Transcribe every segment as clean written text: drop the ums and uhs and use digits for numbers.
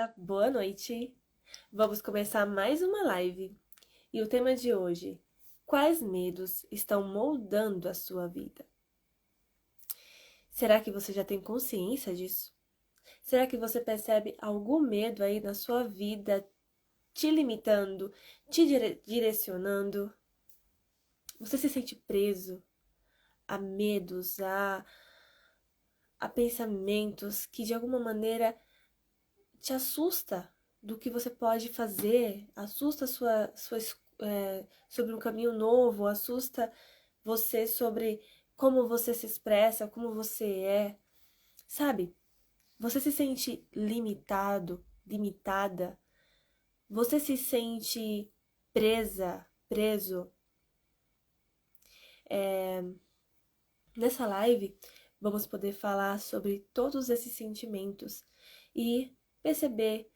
Boa noite! Vamos começar mais uma live. E o tema de hoje: quais medos estão moldando a sua vida? Será que você já tem consciência disso? Será que você percebe algum medo aí na sua vida te limitando, te direcionando? Você se sente preso a medos, a pensamentos que de alguma maneira te assusta do que você pode fazer, assusta sobre um caminho novo, assusta você sobre como você se expressa, como você é, sabe? Você se sente limitado, limitada, você se sente preso. Nessa live, vamos poder falar sobre todos esses sentimentos e perceber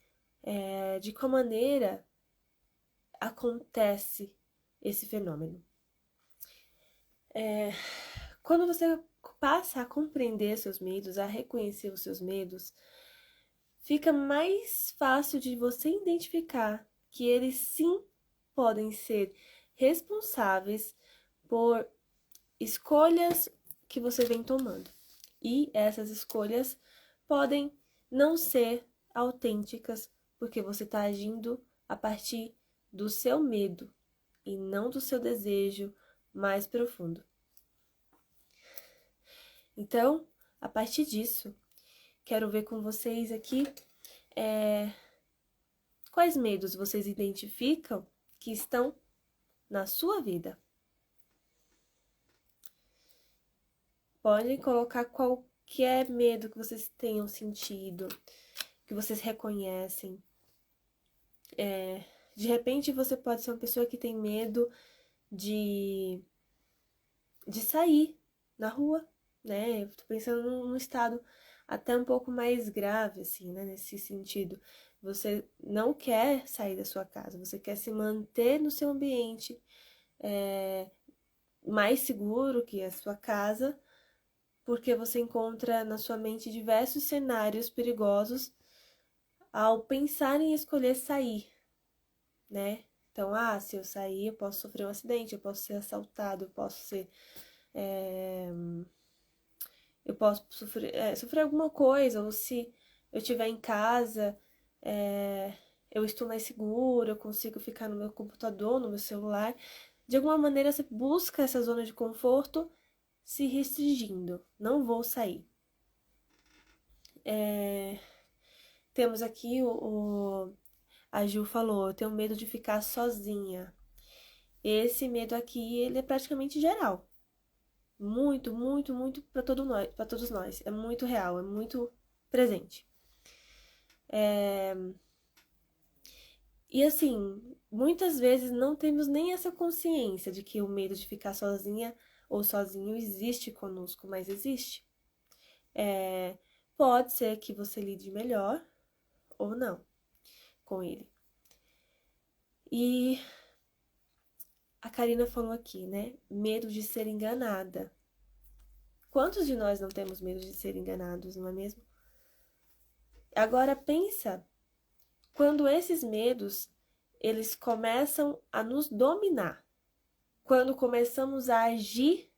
de qual maneira acontece esse fenômeno. Quando você passa a compreender seus medos, a reconhecer os seus medos, fica mais fácil de você identificar que eles sim podem ser responsáveis por escolhas que você vem tomando. E essas escolhas podem não ser autênticas, porque você está agindo a partir do seu medo e não do seu desejo mais profundo. Então, a partir disso, quero ver com vocês aqui quais medos vocês identificam que estão na sua vida. Podem colocar qualquer medo que vocês tenham sentido, que vocês reconhecem. De repente, você pode ser uma pessoa que tem medo de sair na rua, né? Eu tô pensando num estado até um pouco mais grave, assim, né? Nesse sentido. Você não quer sair da sua casa, você quer se manter no seu ambiente mais seguro que a sua casa, porque você encontra na sua mente diversos cenários perigosos ao pensar em escolher sair, né? Então, se eu sair, eu posso sofrer um acidente, eu posso ser assaltado, eu posso sofrer alguma coisa, ou se eu estiver em casa, eu estou mais seguro, eu consigo ficar no meu computador, no meu celular. De alguma maneira, você busca essa zona de conforto se restringindo. Não vou sair. Temos aqui a Ju falou, eu tenho medo de ficar sozinha. Esse medo aqui, ele é praticamente geral. Muito, muito, muito para todos nós. É muito real, é muito presente. E assim, muitas vezes não temos nem essa consciência de que o medo de ficar sozinha ou sozinho existe conosco, mas existe. Pode ser que você lide melhor ou não com ele. E a Karina falou aqui, né? Medo de ser enganada. Quantos de nós não temos medo de ser enganados, não é mesmo? Agora pensa, quando esses medos, eles começam a nos dominar. Quando começamos a agir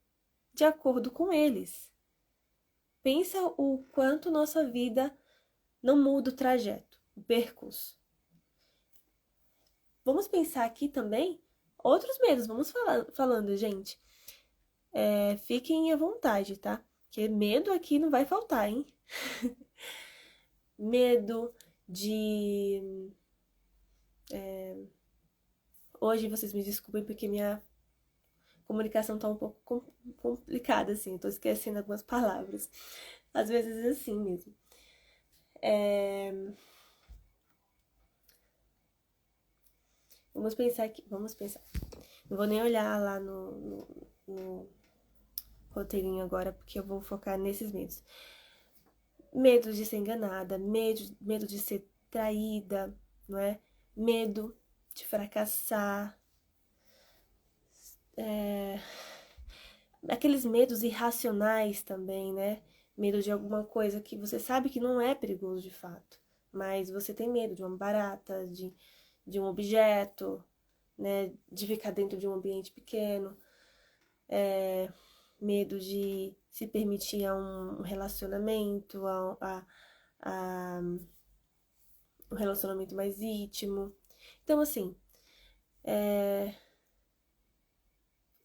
de acordo com eles. Pensa o quanto nossa vida não muda o trajeto, o percurso. Vamos pensar aqui também outros medos, vamos falando, gente. Fiquem à vontade, tá? Porque medo aqui não vai faltar, hein? Medo de... Hoje vocês me desculpem porque minha comunicação tá um pouco complicada, assim. Tô esquecendo algumas palavras. Às vezes é assim mesmo. Vamos pensar aqui, vamos pensar. Não vou nem olhar lá no roteirinho agora, porque eu vou focar nesses medos. Medo de ser enganada, medo de ser traída, não é? Medo de fracassar. Aqueles medos irracionais também, né? Medo de alguma coisa que você sabe que não é perigoso de fato, mas você tem medo de uma barata, de um objeto, né? De ficar dentro de um ambiente pequeno, medo de se permitir a um relacionamento, a um relacionamento mais íntimo. Então, assim,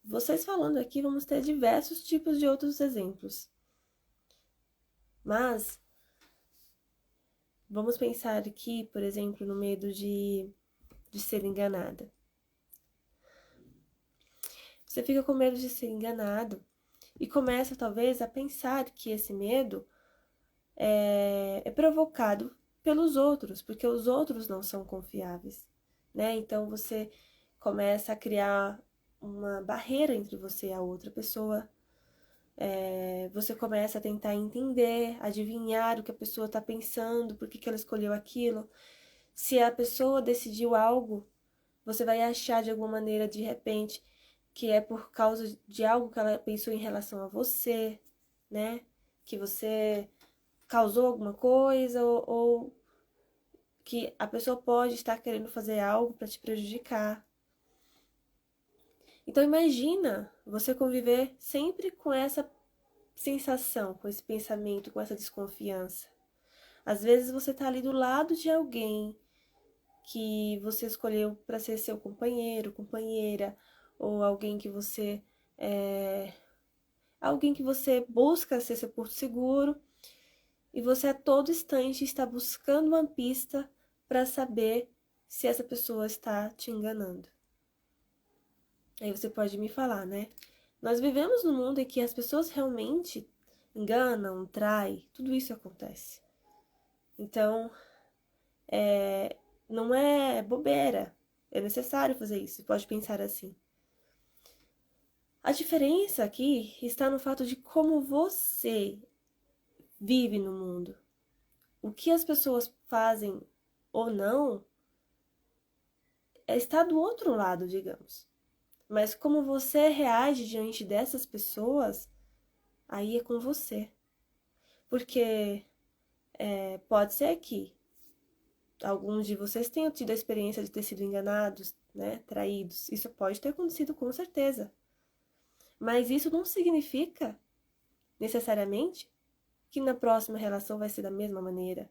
vocês falando aqui, vamos ter diversos tipos de outros exemplos. Mas, vamos pensar aqui, por exemplo, no medo de ser enganada. Você fica com medo de ser enganado e começa, talvez, a pensar que esse medo é provocado pelos outros, porque os outros não são confiáveis, né? Então, você começa a criar uma barreira entre você e a outra pessoa. Você começa a tentar entender, adivinhar o que a pessoa está pensando, por que ela escolheu aquilo. Se a pessoa decidiu algo, você vai achar de alguma maneira, de repente, que é por causa de algo que ela pensou em relação a você, né? Que você causou alguma coisa ou que a pessoa pode estar querendo fazer algo para te prejudicar. Então imagina você conviver sempre com essa sensação, com esse pensamento, com essa desconfiança. Às vezes você tá ali do lado de alguém que você escolheu para ser seu companheiro, companheira, ou alguém que você busca ser seu porto seguro, e você a todo instante está buscando uma pista para saber se essa pessoa está te enganando. Aí você pode me falar, né? Nós vivemos num mundo em que as pessoas realmente enganam, traem, tudo isso acontece. Então, não é bobeira, é necessário fazer isso, você pode pensar assim. A diferença aqui está no fato de como você vive no mundo. O que as pessoas fazem ou não está do outro lado, digamos. Mas como você reage diante dessas pessoas, aí é com você. Porque pode ser que alguns de vocês tenham tido a experiência de ter sido enganados, né, traídos. Isso pode ter acontecido com certeza. Mas isso não significa, necessariamente, que na próxima relação vai ser da mesma maneira.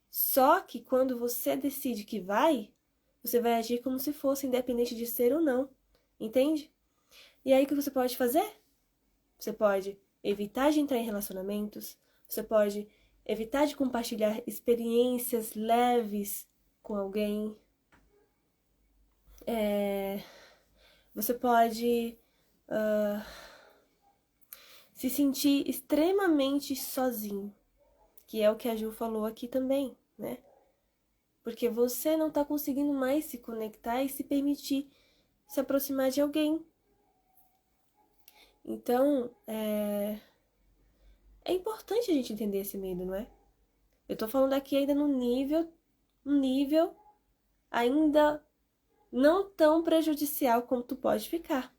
Só que quando você decide que vai, você vai agir como se fosse independente de ser ou não. Entende? E aí o que você pode fazer? Você pode evitar de entrar em relacionamentos, você pode evitar de compartilhar experiências leves com alguém. Você pode se sentir extremamente sozinho, que é o que a Ju falou aqui também, né? Porque você não tá conseguindo mais se conectar e se permitir se aproximar de alguém. Então, é importante a gente entender esse medo, não é? Eu tô falando aqui ainda no nível ainda não tão prejudicial como tu pode ficar.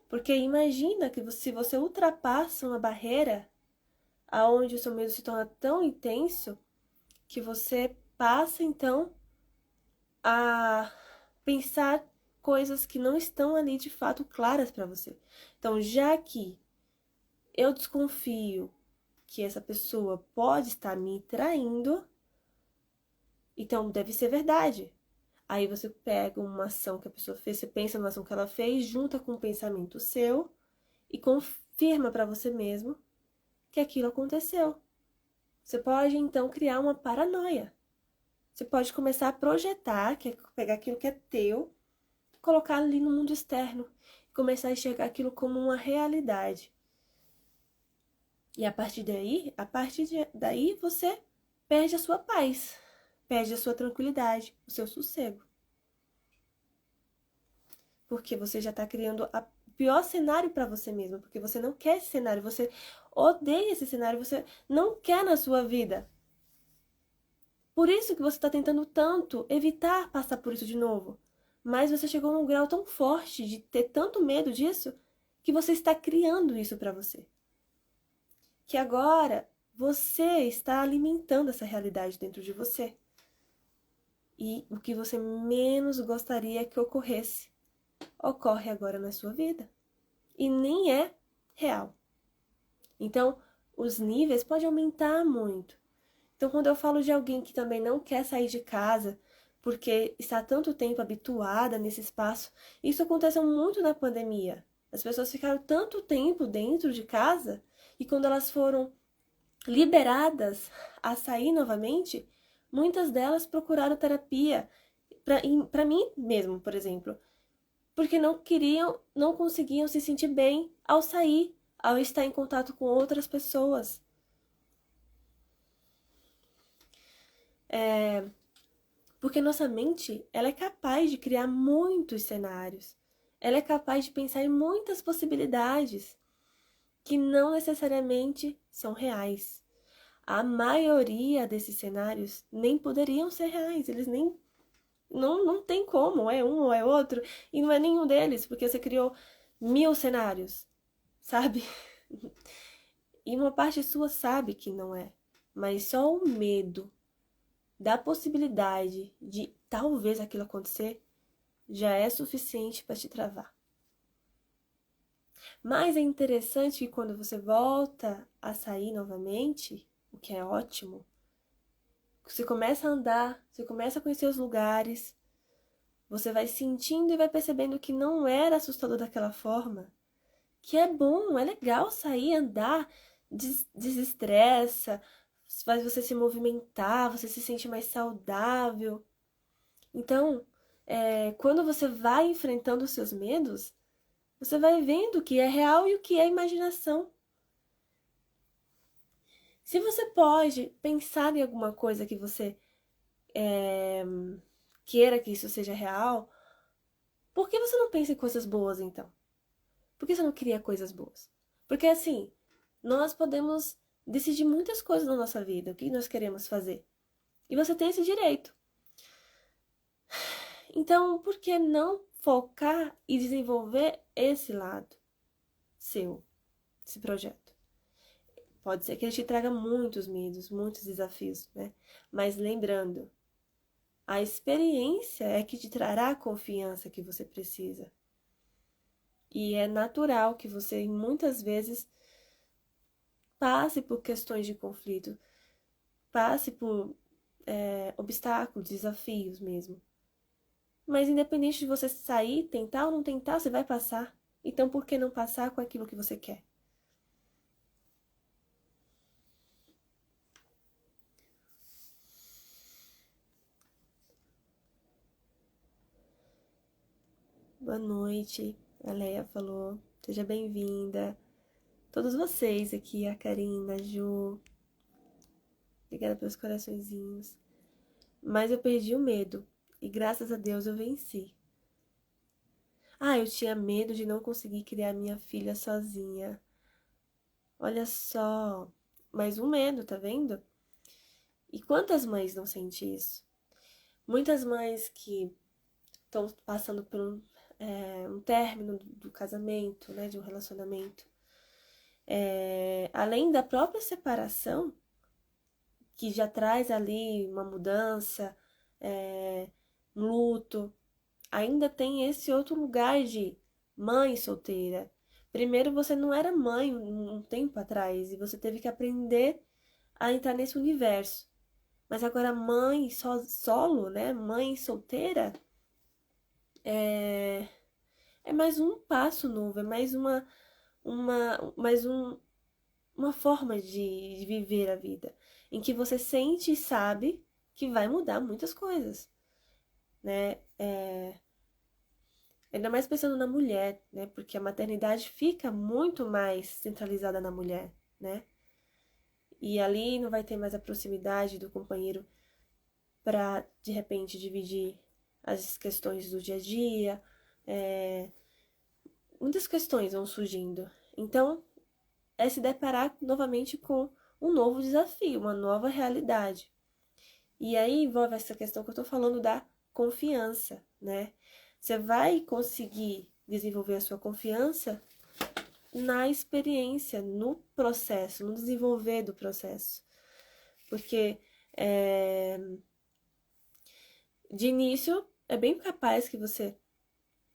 Porque imagina que se você ultrapassa uma barreira aonde o seu medo se torna tão intenso que você passa então a pensar coisas que não estão ali de fato claras para você. Então, já que eu desconfio que essa pessoa pode estar me traindo, então deve ser verdade. Aí você pega uma ação que a pessoa fez, você pensa numa ação que ela fez, junta com um pensamento seu e confirma para você mesmo que aquilo aconteceu. Você pode então criar uma paranoia. Você pode começar a projetar, que é pegar aquilo que é teu, colocar ali no mundo externo e começar a enxergar aquilo como uma realidade. E a partir daí você perde a sua paz, perde a sua tranquilidade, o seu sossego. Porque você já está criando o pior cenário para você mesmo, porque você não quer esse cenário, você odeia esse cenário, você não quer na sua vida. Por isso que você está tentando tanto evitar passar por isso de novo. Mas você chegou num grau tão forte de ter tanto medo disso, que você está criando isso para você. Que agora você está alimentando essa realidade dentro de você. E o que você menos gostaria que ocorresse, ocorre agora na sua vida. E nem é real. Então, os níveis podem aumentar muito. Então, quando eu falo de alguém que também não quer sair de casa, porque está há tanto tempo habituada nesse espaço, isso aconteceu muito na pandemia. As pessoas ficaram tanto tempo dentro de casa e quando elas foram liberadas a sair novamente, muitas delas procuraram terapia para mim mesmo, por exemplo, porque não conseguiam se sentir bem ao sair, ao estar em contato com outras pessoas. Porque nossa mente, ela é capaz de criar muitos cenários. Ela é capaz de pensar em muitas possibilidades que não necessariamente são reais. A maioria desses cenários nem poderiam ser reais, eles nem não tem como, é um ou é outro, e não é nenhum deles, porque você criou 1000 cenários, sabe? E uma parte sua sabe que não é, mas só o medo da possibilidade de talvez aquilo acontecer já é suficiente para te travar. Mas é interessante que quando você volta a sair novamente, o que é ótimo, você começa a andar, você começa a conhecer os lugares, você vai sentindo e vai percebendo que não era assustador daquela forma, que é bom, é legal sair, andar, desestressa, faz você se movimentar, você se sente mais saudável. Então, quando você vai enfrentando os seus medos, você vai vendo o que é real e o que é imaginação. Se você pode pensar em alguma coisa que você queira que isso seja real, por que você não pensa em coisas boas então? Por que você não cria coisas boas? Porque assim, nós podemos decidir muitas coisas na nossa vida, o que nós queremos fazer. E você tem esse direito. Então, por que não focar e desenvolver esse lado seu, esse projeto? Pode ser que ele te traga muitos medos, muitos desafios, né? Mas lembrando, a experiência é que te trará a confiança que você precisa. E é natural que você muitas vezes passe por questões de conflito, passe por obstáculos, desafios mesmo. Mas independente de você sair, tentar ou não tentar, você vai passar. Então por que não passar com aquilo que você quer? Boa noite, a Leia falou. Seja bem-vinda. Todos vocês aqui, a Karina, a Ju. Obrigada pelos coraçõezinhos. Mas eu perdi o medo. E graças a Deus eu venci. Ah, eu tinha medo de não conseguir criar minha filha sozinha. Olha só. Mais um medo, tá vendo? E quantas mães não sentem isso? Muitas mães que estão passando por um término do casamento, né, de um relacionamento. Além da própria separação, que já traz ali uma mudança, um luto, ainda tem esse outro lugar de mãe solteira. Primeiro, você não era mãe um tempo atrás e você teve que aprender a entrar nesse universo. Mas agora mãe solo, né? Mãe solteira é mais um passo novo, é mais uma forma de viver a vida, em que você sente e sabe que vai mudar muitas coisas, né? Ainda mais pensando na mulher, né? Porque a maternidade fica muito mais centralizada na mulher, né? E ali não vai ter mais a proximidade do companheiro para, de repente, dividir as questões do dia a dia. Muitas questões vão surgindo. Então, é se deparar novamente com um novo desafio, uma nova realidade. E aí envolve essa questão que eu tô falando da confiança, né? Você vai conseguir desenvolver a sua confiança na experiência, no processo, no desenvolver do processo. Porque de início é bem capaz que você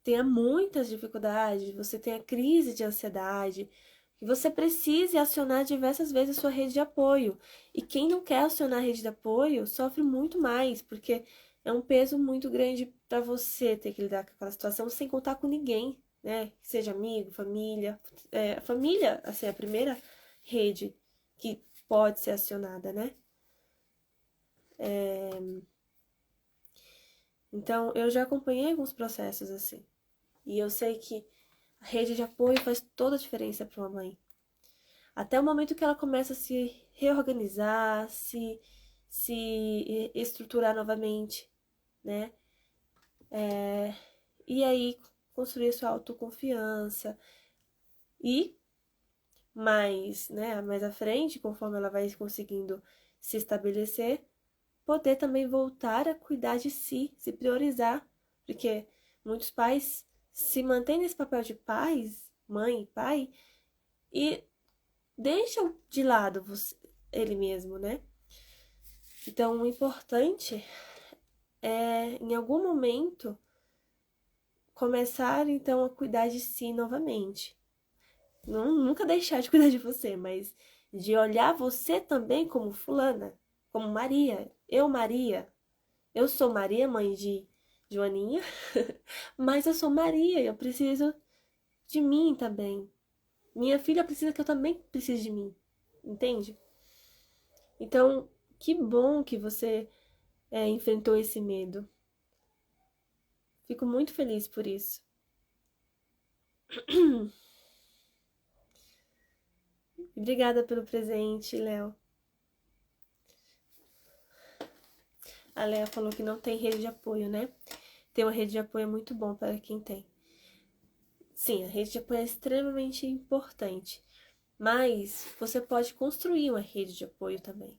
tenha muitas dificuldades, você tenha crise de ansiedade, que você precise acionar diversas vezes a sua rede de apoio. E quem não quer acionar a rede de apoio sofre muito mais, porque é um peso muito grande para você ter que lidar com aquela situação sem contar com ninguém, né? Seja amigo, família. Família, assim, é a primeira rede que pode ser acionada, né? Então, eu já acompanhei alguns processos assim. E eu sei que a rede de apoio faz toda a diferença para uma mãe. Até o momento que ela começa a se reorganizar, se estruturar novamente, né? E aí construir sua autoconfiança. E mais à frente, conforme ela vai conseguindo se estabelecer, poder também voltar a cuidar de si, se priorizar. Porque muitos pais se mantêm nesse papel de pais, mãe e pai, e deixam de lado ele mesmo, né? Então, o importante é, em algum momento, começar, então, a cuidar de si novamente. Nunca deixar de cuidar de você, mas de olhar você também como fulana, como Maria. Eu sou Maria, mãe de Joaninha, mas eu sou Maria, eu preciso de mim também. Minha filha precisa que eu também precise de mim, entende? Então, que bom que você enfrentou esse medo. Fico muito feliz por isso. Obrigada pelo presente, Léo. A Léa falou que não tem rede de apoio, né? Ter uma rede de apoio é muito bom para quem tem. Sim, a rede de apoio é extremamente importante, mas você pode construir uma rede de apoio também.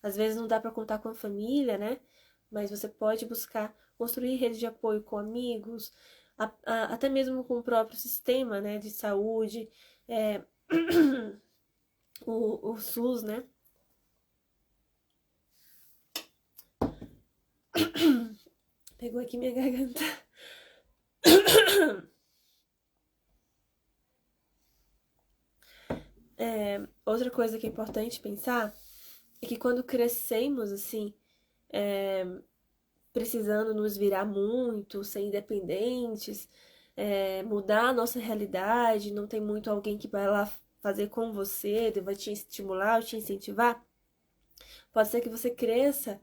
Às vezes não dá para contar com a família, né? Mas você pode buscar construir rede de apoio com amigos, até mesmo com o próprio sistema, né, de saúde, o SUS, né? Pegou aqui minha garganta. Outra coisa que é importante pensar é que quando crescemos, assim, precisando nos virar muito, ser independentes, mudar a nossa realidade, não tem muito alguém que vai lá fazer com você, vai te estimular ou te incentivar, pode ser que você cresça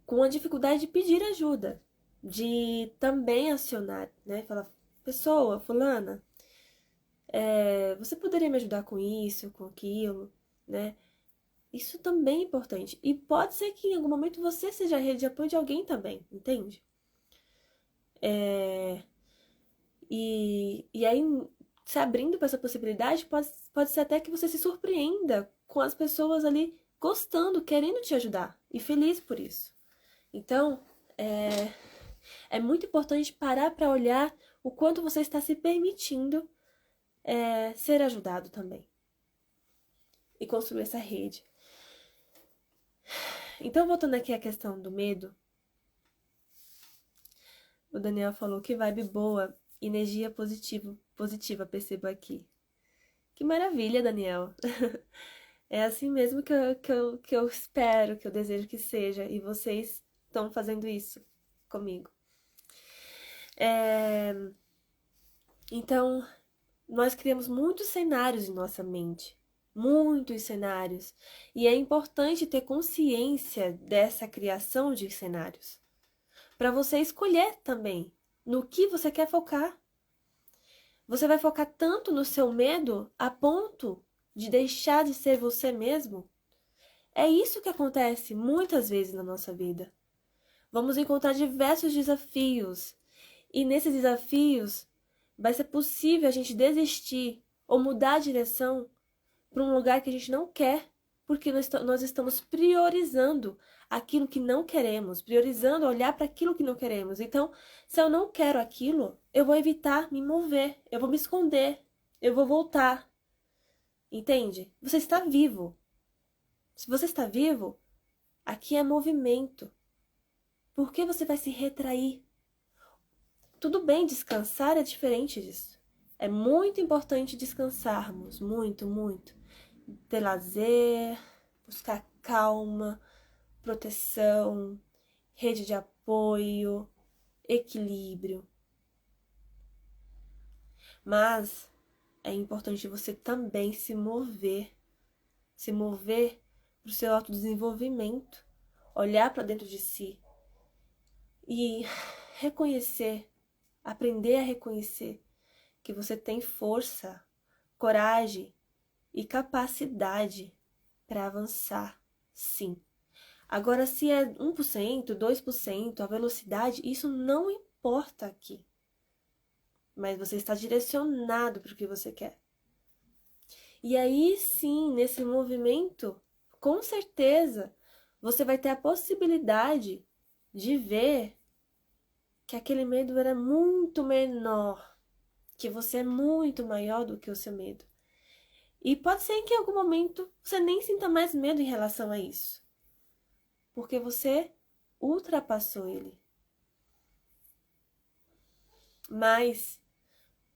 com a dificuldade de pedir ajuda, de também acionar, né? Falar, pessoa, fulana, você poderia me ajudar com isso, com aquilo, né? Isso também é importante. E pode ser que em algum momento você seja a rede de apoio de alguém também, entende? E aí, se abrindo para essa possibilidade, pode ser até que você se surpreenda com as pessoas ali gostando, querendo te ajudar e feliz por isso. Então, é muito importante parar para olhar o quanto você está se permitindo ser ajudado também e construir essa rede. Então, voltando aqui à questão do medo, o Daniel falou que vibe boa, energia positiva, percebo aqui. Que maravilha, Daniel! É assim mesmo que eu espero, que eu desejo que seja, e vocês estão fazendo isso comigo. Então, nós criamos muitos cenários em nossa mente, muitos cenários, e é importante ter consciência dessa criação de cenários, para você escolher também no que você quer focar. Você vai focar tanto no seu medo a ponto de deixar de ser você mesmo? É isso que acontece muitas vezes na nossa vida. Vamos encontrar diversos desafios, e nesses desafios vai ser possível a gente desistir ou mudar a direção para um lugar que a gente não quer, porque nós estamos priorizando aquilo que não queremos, priorizando olhar para aquilo que não queremos. Então, se eu não quero aquilo, eu vou evitar me mover, eu vou me esconder, eu vou voltar. Entende? Você está vivo. Se você está vivo, aqui é movimento. Por que você vai se retrair? Tudo bem, descansar é diferente disso. É muito importante descansarmos, muito, muito. Ter lazer, buscar calma, proteção, rede de apoio, equilíbrio. Mas é importante você também se mover para o seu autodesenvolvimento, olhar para dentro de si e reconhecer, aprender a reconhecer que você tem força, coragem e capacidade para avançar, sim. Agora, se é 1%, 2%, a velocidade, isso não importa aqui. Mas você está direcionado para o que você quer. E aí sim, nesse movimento, com certeza, você vai ter a possibilidade de ver que aquele medo era muito menor, que você é muito maior do que o seu medo. E pode ser que em algum momento você nem sinta mais medo em relação a isso, porque você ultrapassou ele. Mas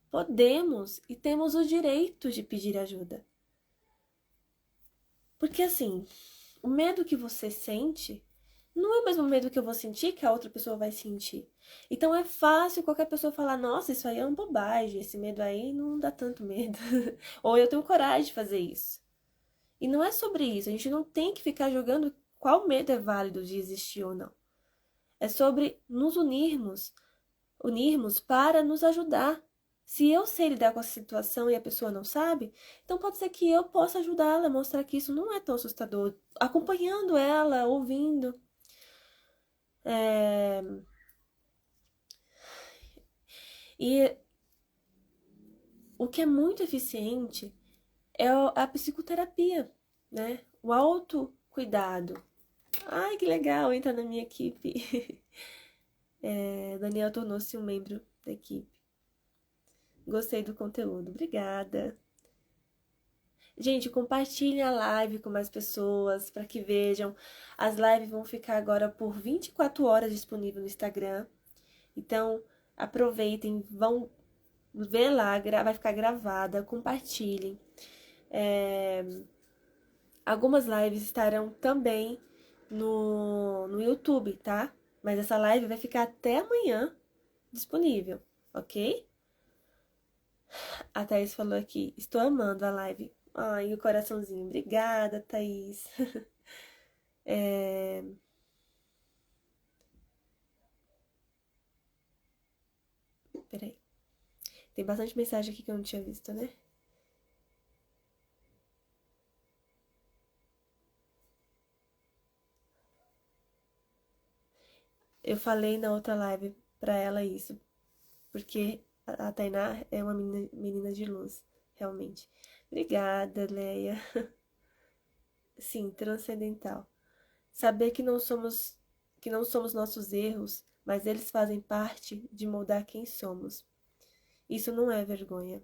podemos e temos o direito de pedir ajuda. Porque assim, o medo que você sente não é o mesmo medo que eu vou sentir que a outra pessoa vai sentir. Então é fácil qualquer pessoa falar, nossa, isso aí é uma bobagem, esse medo aí não dá tanto medo. Ou eu tenho coragem de fazer isso. E não é sobre isso, a gente não tem que ficar jogando qual medo é válido de existir ou não. É sobre nos unirmos para nos ajudar. Se eu sei lidar com essa situação e a pessoa não sabe, então pode ser que eu possa ajudá-la, mostrar que isso não é tão assustador, acompanhando ela, ouvindo. E o que é muito eficiente é a psicoterapia, né? O autocuidado. Ai, que legal, entra na minha equipe. Daniel tornou-se um membro da equipe. Gostei do conteúdo, obrigada. Gente, compartilhem a live com mais pessoas para que vejam. As lives vão ficar agora por 24 horas disponível no Instagram. Então, aproveitem, vão ver lá, vai ficar gravada, compartilhem. Algumas lives estarão também no YouTube, tá? Mas essa live vai ficar até amanhã disponível, ok? A Thaís falou aqui, estou amando a live. Ai, o coraçãozinho. Obrigada, Thaís. Peraí. Tem bastante mensagem aqui que eu não tinha visto, né? Eu falei na outra live pra ela isso, porque a Tainá é uma menina de luz, realmente. Obrigada, Leia. Sim, transcendental. Saber que não somos nossos erros, mas eles fazem parte de moldar quem somos. Isso não é vergonha.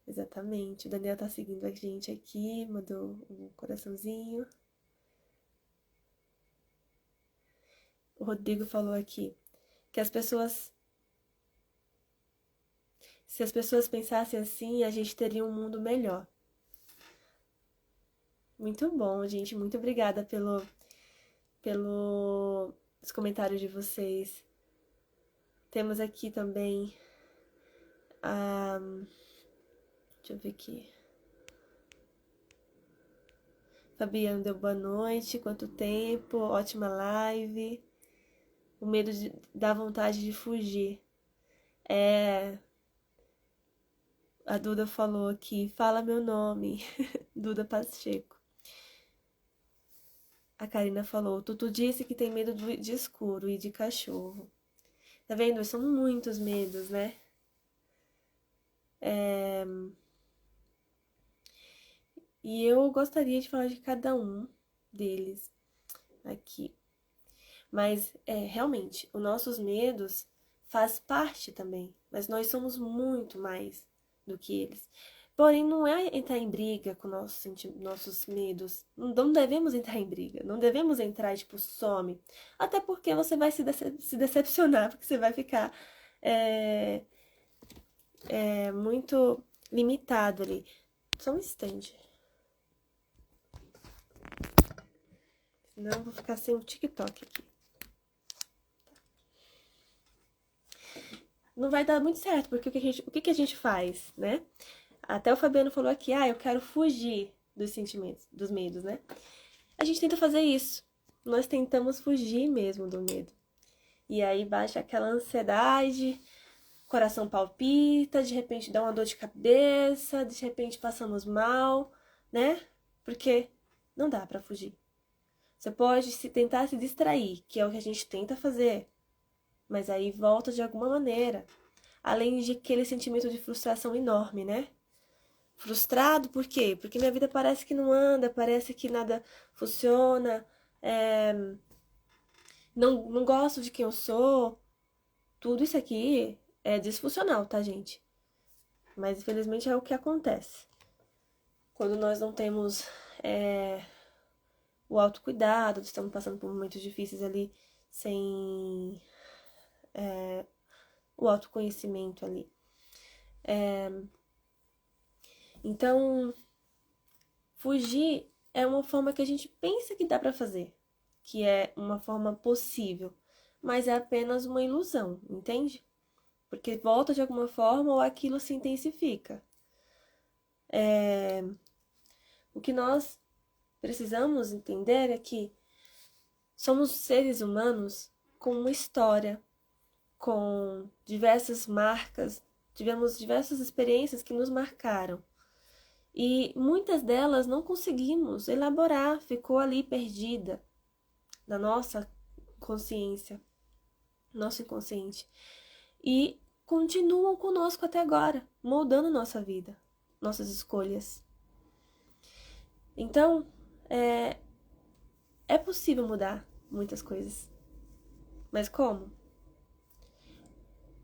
Exatamente. O Daniel tá seguindo a gente aqui, mandou um coraçãozinho. O Rodrigo falou aqui que se as pessoas pensassem assim, a gente teria um mundo melhor. Muito bom, gente. Muito obrigada pelos comentários de vocês. Temos aqui também a. Deixa eu ver aqui. Fabiano deu boa noite. Quanto tempo? Ótima live. O medo da vontade de fugir. A Duda falou aqui. Fala meu nome. Duda Pacheco. A Karina falou. Tutu disse que tem medo de escuro e de cachorro. Tá vendo? São muitos medos, né? E eu gostaria de falar de cada um deles aqui. Mas, realmente, os nossos medos faz parte também. Mas nós somos muito mais do que eles. Porém, não é entrar em briga com nossos medos. Não devemos entrar em briga. Não devemos entrar, tipo, some. Até porque você vai se decepcionar, porque você vai ficar muito limitado ali. Só um instante. Senão eu vou ficar sem o TikTok aqui. Não vai dar muito certo, porque o que a gente faz, né? Até o Fabiano falou aqui, eu quero fugir dos sentimentos, dos medos, né? A gente tenta fazer isso. Nós tentamos fugir mesmo do medo. E aí baixa aquela ansiedade, coração palpita, de repente dá uma dor de cabeça, de repente passamos mal, né? Porque não dá pra fugir. Você pode tentar se distrair, que é o que a gente tenta fazer, mas aí volta de alguma maneira. Além de aquele sentimento de frustração enorme, né? Frustrado por quê? Porque minha vida parece que não anda, parece que nada funciona, não gosto de quem eu sou. Tudo isso aqui é disfuncional, tá, gente? Mas infelizmente é o que acontece. Quando nós não temos o autocuidado, estamos passando por momentos difíceis ali, sem o autoconhecimento ali. Então, fugir é uma forma que a gente pensa que dá pra fazer, que é uma forma possível, mas é apenas uma ilusão, entende? Porque volta de alguma forma ou aquilo se intensifica. O que nós precisamos entender é que somos seres humanos com uma história, com diversas marcas, tivemos diversas experiências que nos marcaram. E muitas delas não conseguimos elaborar, ficou ali perdida na nossa consciência, nosso inconsciente. E continuam conosco até agora, moldando nossa vida, nossas escolhas. Então, é possível mudar muitas coisas. Mas como?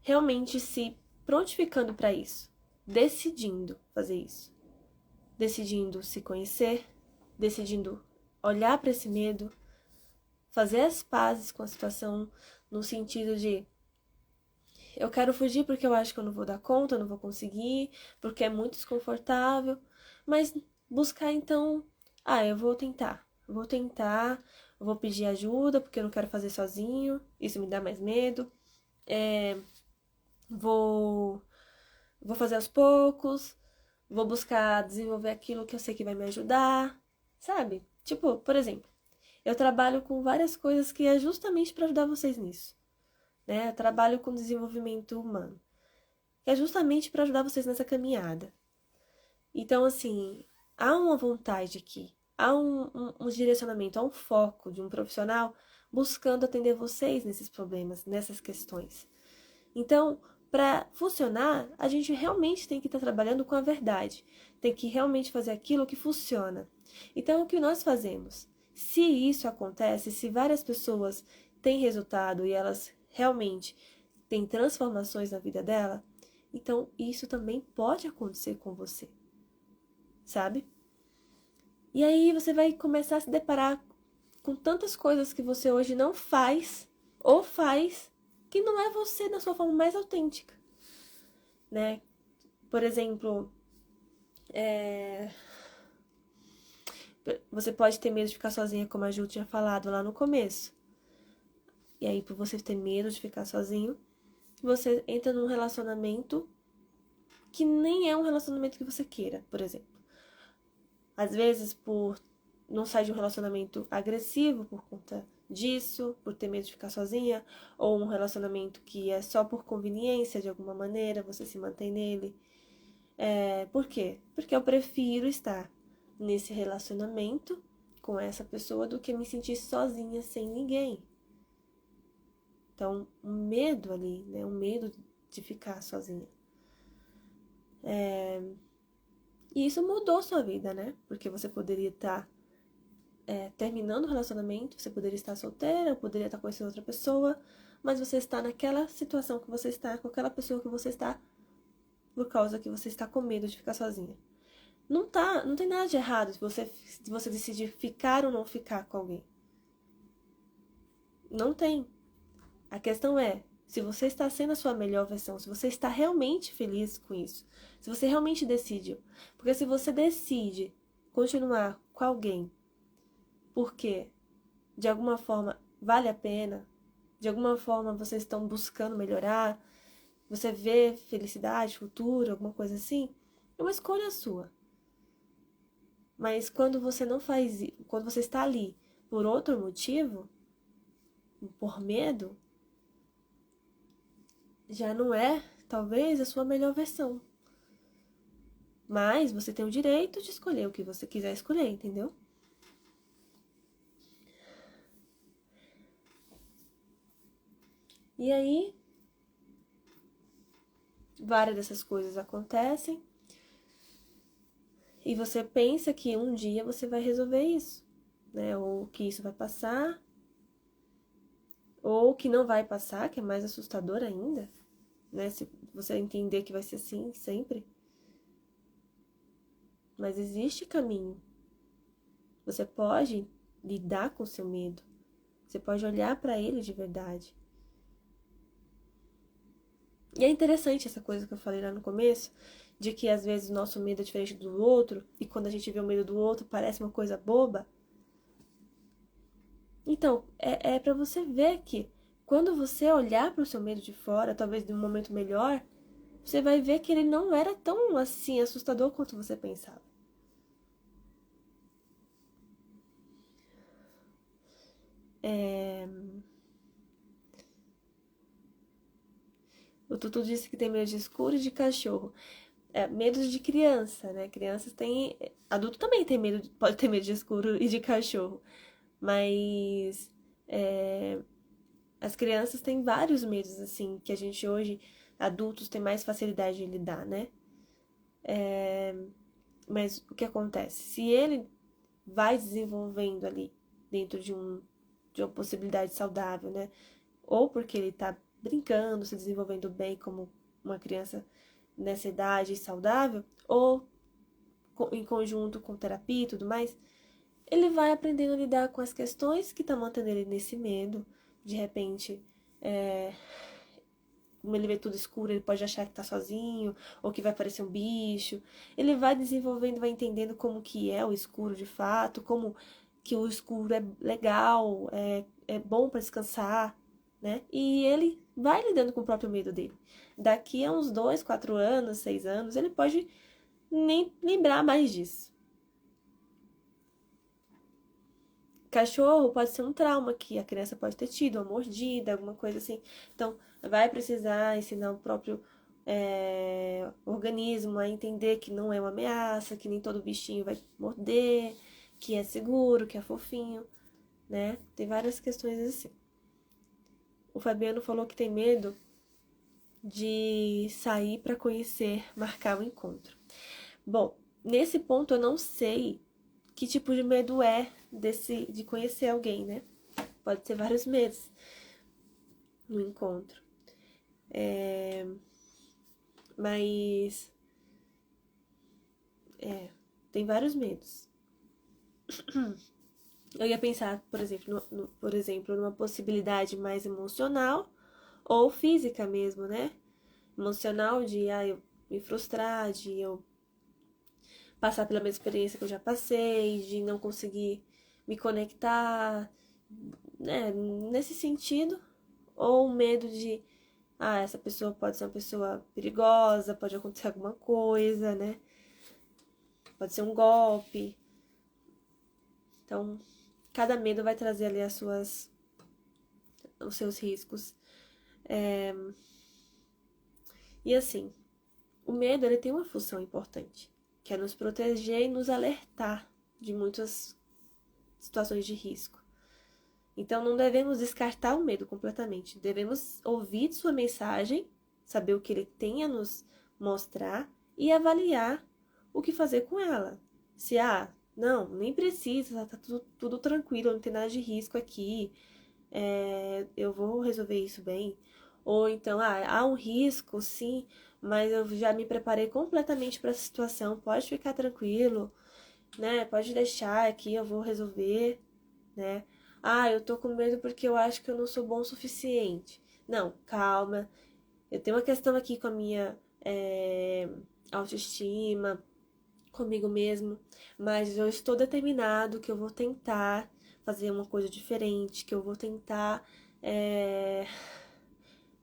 Realmente se prontificando para isso, decidindo fazer isso, decidindo se conhecer, decidindo olhar para esse medo, fazer as pazes com a situação no sentido de eu quero fugir porque eu acho que eu não vou dar conta, eu não vou conseguir, porque é muito desconfortável, mas buscar então, eu eu vou pedir ajuda porque eu não quero fazer sozinho, isso me dá mais medo, vou fazer aos poucos, vou buscar desenvolver aquilo que eu sei que vai me ajudar, sabe? Tipo, por exemplo, eu trabalho com várias coisas que é justamente para ajudar vocês nisso, né? Eu trabalho com desenvolvimento humano, que é justamente para ajudar vocês nessa caminhada. Então, assim, há uma vontade aqui, há um direcionamento, há um foco de um profissional buscando atender vocês nesses problemas, nessas questões. Então, para funcionar, a gente realmente tem que estar trabalhando com a verdade, tem que realmente fazer aquilo que funciona. Então, o que nós fazemos? Se isso acontece, se várias pessoas têm resultado e elas realmente têm transformações na vida dela, então isso também pode acontecer com você, sabe? E aí você vai começar a se deparar com tantas coisas que você hoje não faz ou faz que não é você na sua forma mais autêntica, né? Por exemplo, você pode ter medo de ficar sozinha, como a Ju tinha falado lá no começo. E aí, por você ter medo de ficar sozinho, você entra num relacionamento que nem é um relacionamento que você queira, por exemplo. Às vezes, por não sair de um relacionamento agressivo por conta disso, por ter medo de ficar sozinha, ou um relacionamento que é só por conveniência, de alguma maneira, você se mantém nele. Por quê? Porque eu prefiro estar nesse relacionamento com essa pessoa do que me sentir sozinha, sem ninguém. Então, um medo ali, né? Um medo de ficar sozinha. E isso mudou sua vida, né? Porque você poderia estar terminando o relacionamento, você poderia estar solteira, poderia estar conhecendo outra pessoa, mas você está naquela situação que você está, com aquela pessoa que você está, por causa que você está com medo de ficar sozinha. Não tem nada de errado se você decidir ficar ou não ficar com alguém. Não tem. A questão é, se você está sendo a sua melhor versão, se você está realmente feliz com isso, se você realmente decide. Porque se você decide continuar com alguém porque de alguma forma vale a pena, de alguma forma vocês estão buscando melhorar, você vê felicidade, futuro, alguma coisa assim, é uma escolha sua. Mas quando você não faz isso, quando você está ali por outro motivo, por medo, já não é, talvez, a sua melhor versão. Mas você tem o direito de escolher o que você quiser escolher, entendeu? E aí, várias dessas coisas acontecem. E você pensa que um dia você vai resolver isso, né? Ou que isso vai passar, ou que não vai passar, que é mais assustador ainda, né? Se você entender que vai ser assim sempre. Mas existe caminho. Você pode lidar com o seu medo. Você pode olhar para ele de verdade. E é interessante essa coisa que eu falei lá no começo, de que às vezes o nosso medo é diferente do outro, e quando a gente vê o medo do outro parece uma coisa boba. Então, é para você ver que quando você olhar para o seu medo de fora, talvez de um momento melhor, você vai ver que ele não era tão assim assustador quanto você pensava. O Tutu disse que tem medo de escuro e de cachorro. Medos de criança, né? Crianças têm. Adulto também tem medo, pode ter medo de escuro e de cachorro. Mas as crianças têm vários medos, assim, que a gente hoje, adultos, tem mais facilidade de lidar, né? Mas o que acontece? Se ele vai desenvolvendo ali dentro de uma possibilidade saudável, né? Ou porque ele tá brincando, se desenvolvendo bem como uma criança nessa idade saudável, ou em conjunto com terapia e tudo mais, ele vai aprendendo a lidar com as questões que estão mantendo ele nesse medo. De repente, como ele vê tudo escuro, ele pode achar que tá sozinho, ou que vai aparecer um bicho. Ele vai desenvolvendo, vai entendendo como que é o escuro de fato, como que o escuro é legal, é bom para descansar, né? E ele vai lidando com o próprio medo dele. Daqui a uns 2, 4 anos, 6 anos, ele pode nem lembrar mais disso. Cachorro pode ser um trauma que a criança pode ter tido, uma mordida, alguma coisa assim. Então, vai precisar ensinar o próprio organismo a entender que não é uma ameaça, que nem todo bichinho vai morder, que é seguro, que é fofinho, né? Tem várias questões assim. O Fabiano falou que tem medo de sair para conhecer, marcar o encontro. Bom, nesse ponto eu não sei que tipo de medo é de conhecer alguém, né? Pode ser vários meses no encontro. Mas tem vários medos. Eu ia pensar, por exemplo, numa possibilidade mais emocional ou física mesmo, né? Emocional de eu me frustrar, de eu passar pela mesma experiência que eu já passei, de não conseguir me conectar, né? Nesse sentido, ou medo de essa pessoa pode ser uma pessoa perigosa, pode acontecer alguma coisa, né? Pode ser um golpe. Então, cada medo vai trazer ali os seus riscos. E assim, o medo ele tem uma função importante, que é nos proteger e nos alertar de muitas situações de risco. Então, não devemos descartar o medo completamente. Devemos ouvir sua mensagem, saber o que ele tem a nos mostrar e avaliar o que fazer com ela. Se, não, nem precisa, tá tudo tranquilo, não tem nada de risco aqui, eu vou resolver isso bem. Ou então, há um risco, sim, mas eu já me preparei completamente para essa situação, pode ficar tranquilo, né? Pode deixar aqui, eu vou resolver, né? Eu tô com medo porque eu acho que eu não sou bom o suficiente. Não, calma. Eu tenho uma questão aqui com a minha autoestima, comigo mesmo, mas eu estou determinado que eu vou tentar fazer uma coisa diferente, que eu vou tentar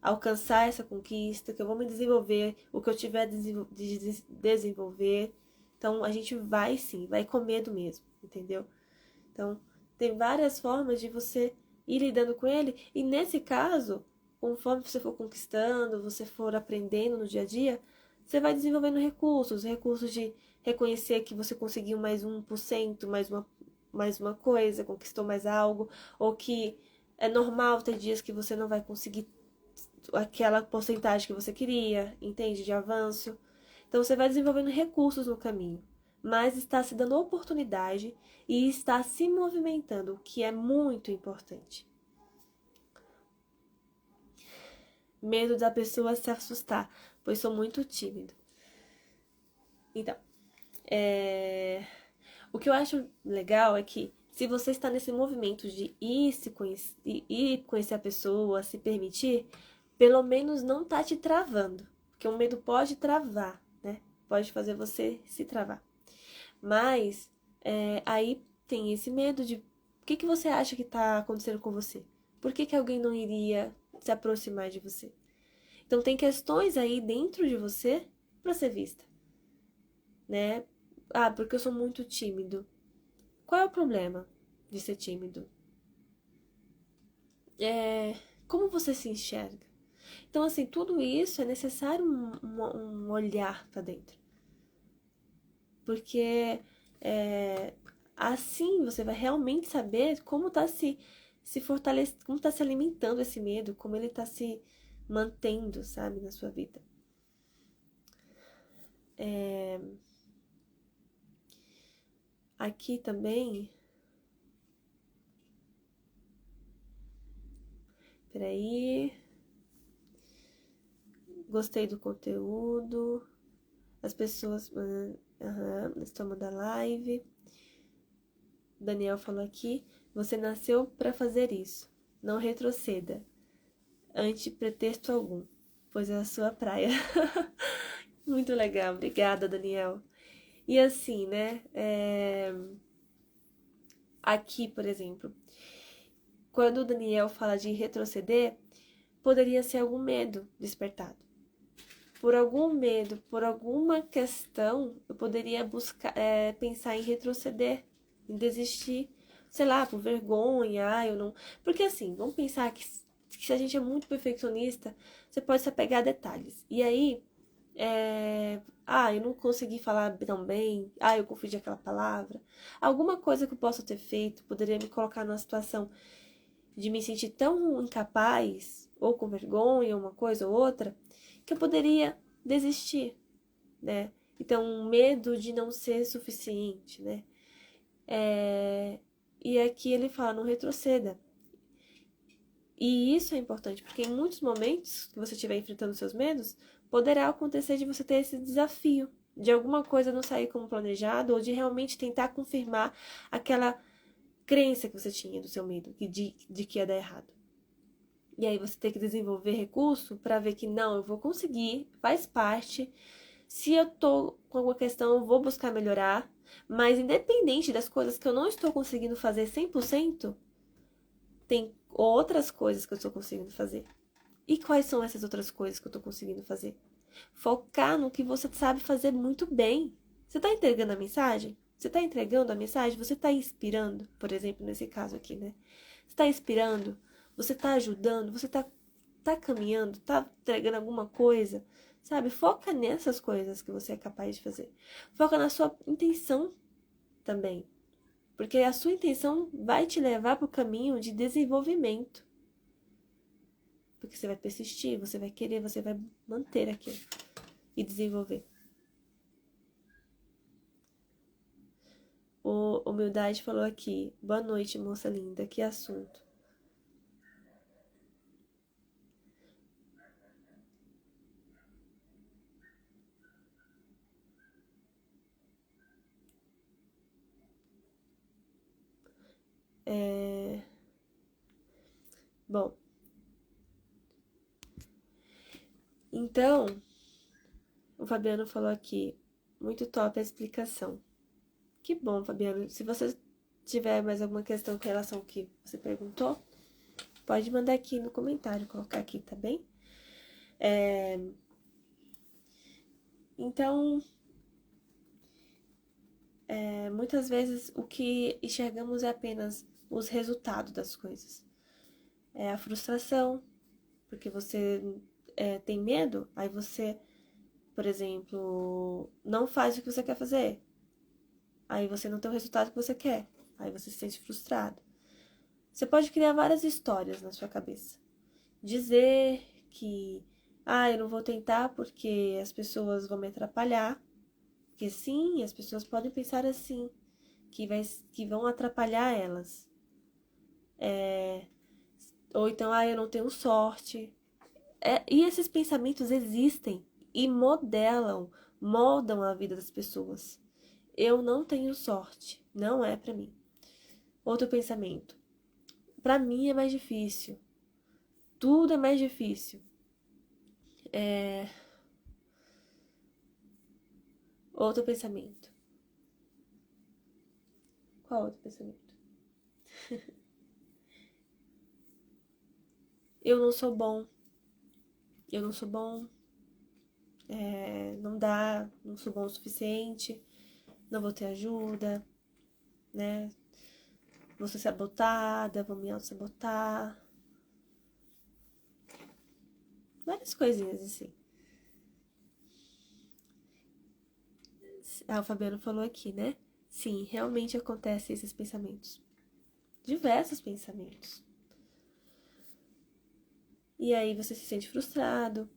alcançar essa conquista, que eu vou me desenvolver, o que eu tiver de desenvolver. Então, a gente vai sim, vai com medo mesmo, entendeu? Então, tem várias formas de você ir lidando com ele, e nesse caso, conforme você for conquistando, você for aprendendo no dia a dia, você vai desenvolvendo recursos de reconhecer que você conseguiu mais 1%, mais uma coisa, conquistou mais algo, ou que é normal ter dias que você não vai conseguir aquela porcentagem que você queria, entende? De avanço. Então você vai desenvolvendo recursos no caminho, mas está se dando oportunidade e está se movimentando, o que é muito importante. Medo da pessoa se assustar, pois sou muito tímido. Então, o que eu acho legal é que se você está nesse movimento de ir conhecer a pessoa, se permitir, pelo menos não tá te travando. Porque o medo pode travar, né? Pode fazer você se travar. Mas aí tem esse medo de o que você acha que está acontecendo com você? Por que alguém não iria se aproximar de você? Então tem questões aí dentro de você para ser vista, né? Porque eu sou muito tímido. Qual é o problema de ser tímido? Como você se enxerga? Então, assim, tudo isso é necessário um olhar para dentro. Porque assim você vai realmente saber como está se fortalecendo, como está se alimentando esse medo, como ele está se mantendo, sabe, na sua vida. Aqui também. Peraí. Gostei do conteúdo. As pessoas estão da live. Daniel falou aqui. Você nasceu para fazer isso. Não retroceda. Ante pretexto algum. Pois é a sua praia. Muito legal. Obrigada, Daniel. E assim, né? Aqui, por exemplo, quando o Daniel fala de retroceder, poderia ser algum medo despertado. Por algum medo, por alguma questão, eu poderia pensar em retroceder, em desistir, sei lá, por vergonha, eu não. Porque assim, vamos pensar que se a gente é muito perfeccionista, você pode se apegar a detalhes. E aí, eu não consegui falar tão bem, eu confundi aquela palavra. Alguma coisa que eu possa ter feito poderia me colocar numa situação de me sentir tão incapaz, ou com vergonha, uma coisa ou outra, que eu poderia desistir, né? Então, medo de não ser suficiente, né? E aqui ele fala, não retroceda. E isso é importante, porque em muitos momentos que você estiver enfrentando seus medos, poderá acontecer de você ter esse desafio, de alguma coisa não sair como planejado, ou de realmente tentar confirmar aquela crença que você tinha do seu medo, de que ia dar errado. E aí você tem que desenvolver recurso para ver que não, eu vou conseguir, faz parte. Se eu tô com alguma questão, eu vou buscar melhorar. Mas independente das coisas que eu não estou conseguindo fazer 100%, tem outras coisas que eu estou conseguindo fazer. E quais são essas outras coisas que eu estou conseguindo fazer? Focar no que você sabe fazer muito bem. Você está entregando a mensagem? Você está entregando a mensagem? Você está inspirando? Por exemplo, nesse caso aqui, né? Você está inspirando? Você está ajudando? Você tá caminhando? Tá entregando alguma coisa? Sabe? Foca nessas coisas que você é capaz de fazer. Foca na sua intenção também. Porque a sua intenção vai te levar para o caminho de desenvolvimento. Porque você vai persistir, você vai querer, você vai manter aquilo e desenvolver. O Humildade falou aqui. Boa noite, moça linda. Que assunto. Bom, então, o Fabiano falou aqui. Muito top a explicação. Que bom, Fabiano. Se você tiver mais alguma questão com relação ao que você perguntou, pode mandar aqui no comentário, colocar aqui, tá bem? Então, muitas vezes o que enxergamos é apenas os resultados das coisas. É a frustração, porque você tem medo, aí você, por exemplo, não faz o que você quer fazer. Aí você não tem o resultado que você quer. Aí você se sente frustrado. Você pode criar várias histórias na sua cabeça. Dizer que, eu não vou tentar porque as pessoas vão me atrapalhar. Porque sim, as pessoas podem pensar assim, que vão atrapalhar elas. Ou então, eu não tenho sorte. E esses pensamentos existem e moldam a vida das pessoas. Eu não tenho sorte, não é pra mim. Outro pensamento. Pra mim é mais difícil. Tudo é mais difícil. Outro pensamento. Qual outro pensamento? Eu não sou bom. Eu não sou bom. Não dá. Não sou bom o suficiente. Não vou ter ajuda, né? Vou ser sabotada, vou me auto-sabotar. Várias coisinhas assim. O Fabiano falou aqui, né? Sim, realmente acontecem esses pensamentos. Diversos pensamentos. E aí você se sente frustrado.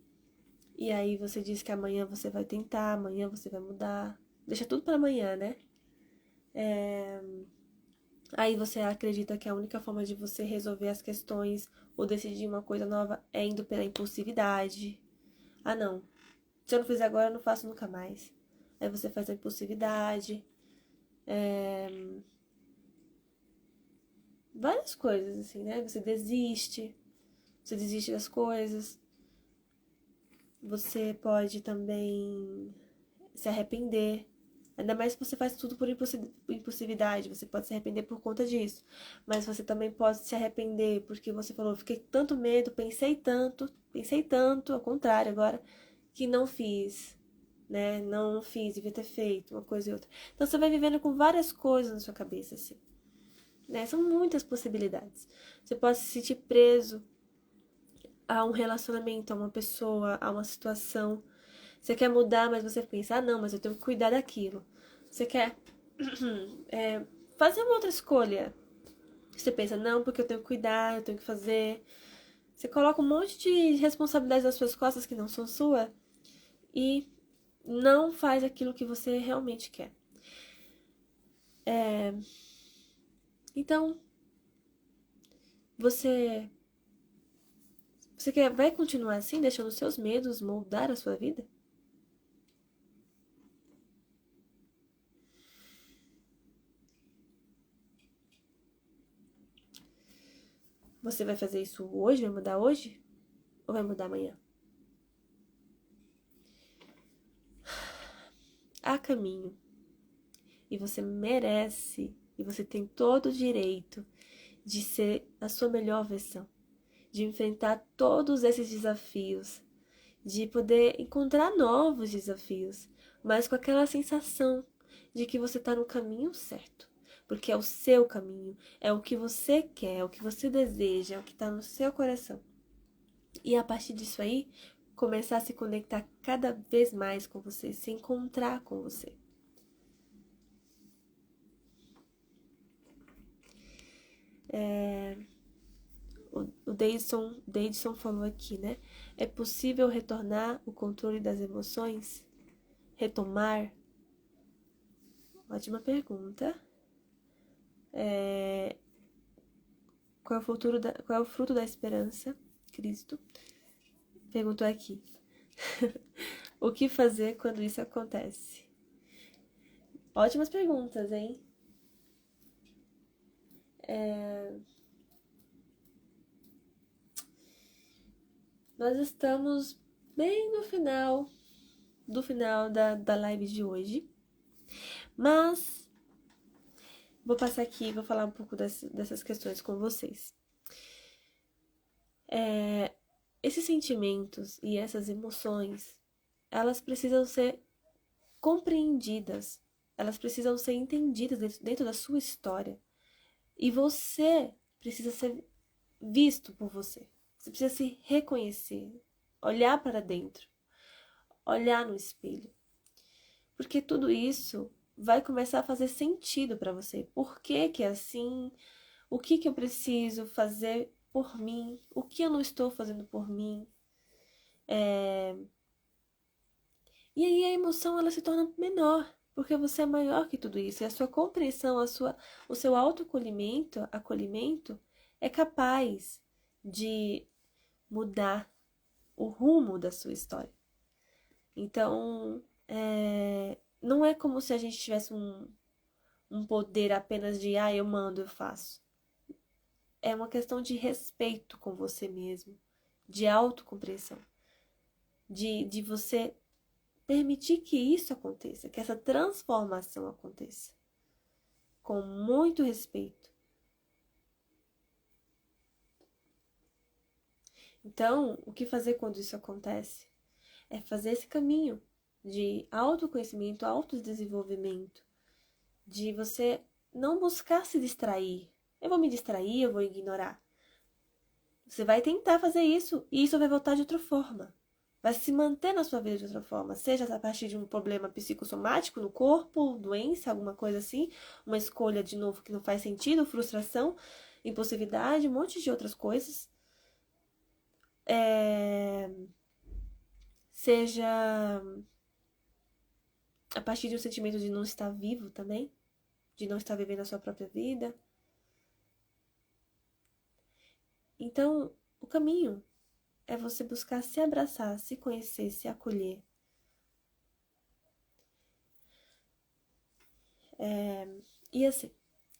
E aí você diz que amanhã você vai tentar, amanhã você vai mudar. Deixa tudo para amanhã, né? Aí você acredita que a única forma de você resolver as questões ou decidir uma coisa nova é indo pela impulsividade. Ah, não. Se eu não fizer agora, eu não faço nunca mais. Aí você faz a impulsividade. Várias coisas, assim, né? Você desiste. Você desiste das coisas. Você pode também se arrepender. Ainda mais se você faz tudo por impulsividade, você pode se arrepender por conta disso. Mas você também pode se arrepender porque você falou, fiquei com tanto medo, pensei tanto, ao contrário agora, que não fiz, né? Não fiz, devia ter feito uma coisa e outra. Então você vai vivendo com várias coisas na sua cabeça, assim, né? São muitas possibilidades. Você pode se sentir preso a um relacionamento, a uma pessoa, a uma situação. Você quer mudar, mas você pensa, não, mas eu tenho que cuidar daquilo. Você quer fazer uma outra escolha. Você pensa, não, porque eu tenho que cuidar, eu tenho que fazer. Você coloca um monte de responsabilidades nas suas costas que não são sua e não faz aquilo que você realmente quer. Então, você vai continuar assim, deixando seus medos moldar a sua vida? Você vai fazer isso hoje? Vai mudar hoje? Ou vai mudar amanhã? Há caminho. E você merece. E você tem todo o direito de ser a sua melhor versão. De enfrentar todos esses desafios. De poder encontrar novos desafios. Mas com aquela sensação de que você está no caminho certo. Porque é o seu caminho. É o que você quer. É o que você deseja. É o que está no seu coração. E a partir disso aí, começar a se conectar cada vez mais com você, se encontrar com você. O Deidson falou aqui, né? É possível retornar o controle das emoções? Retomar? Ótima pergunta. Qual é o fruto da esperança? Cristo perguntou aqui. O que fazer quando isso acontece? Ótimas perguntas, hein? Nós estamos bem no final da live de hoje. Mas vou passar aqui e vou falar um pouco dessas questões com vocês. Esses sentimentos e essas emoções, elas precisam ser compreendidas, elas precisam ser entendidas dentro da sua história. E você precisa ser visto por você. Você precisa se reconhecer, olhar para dentro, olhar no espelho. Porque tudo isso vai começar a fazer sentido para você. Por que que é assim? O que que eu preciso fazer por mim? O que eu não estou fazendo por mim? E aí a emoção ela se torna menor, porque você é maior que tudo isso. E a sua compreensão, o seu acolhimento é capaz de mudar o rumo da sua história. Então, não é como se a gente tivesse um poder apenas de, eu mando, eu faço. É uma questão de respeito com você mesmo, de autocompreensão, de você permitir que isso aconteça, que essa transformação aconteça, com muito respeito. Então, o que fazer quando isso acontece? É fazer esse caminho de autoconhecimento, autodesenvolvimento, de você não buscar se distrair. Eu vou me distrair, eu vou ignorar. Você vai tentar fazer isso e isso vai voltar de outra forma. Vai se manter na sua vida de outra forma, seja a partir de um problema psicossomático no corpo, doença, alguma coisa assim, uma escolha de novo que não faz sentido, frustração, impulsividade, um monte de outras coisas. Seja a partir de um sentimento de não estar vivo também, de não estar vivendo a sua própria vida. Então, o caminho é você buscar se abraçar, se conhecer, se acolher. E assim,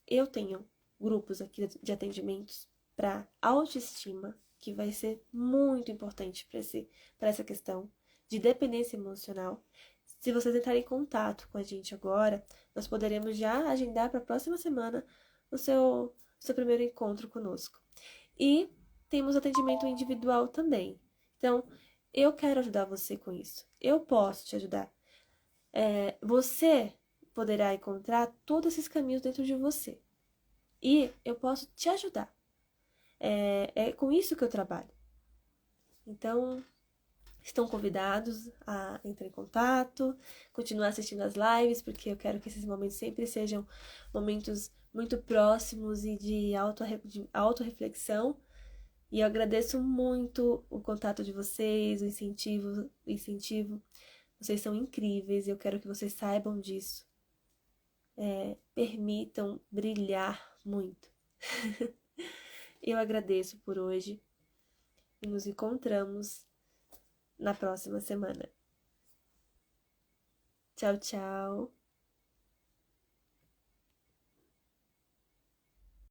eu tenho grupos aqui de atendimentos para autoestima, que vai ser muito importante para essa questão de dependência emocional. Se vocês entrarem em contato com a gente agora, nós poderemos já agendar para a próxima semana o seu primeiro encontro conosco. E temos atendimento individual também. Então, eu quero ajudar você com isso. Eu posso te ajudar. Você poderá encontrar todos esses caminhos dentro de você. E eu posso te ajudar. É com isso que eu trabalho. Então, estão convidados a entrar em contato, continuar assistindo as lives, porque eu quero que esses momentos sempre sejam momentos muito próximos e de autorreflexão. E eu agradeço muito o contato de vocês, o incentivo. Vocês são incríveis e eu quero que vocês saibam disso. Permitam brilhar muito. Eu agradeço por hoje e nos encontramos na próxima semana. Tchau, tchau.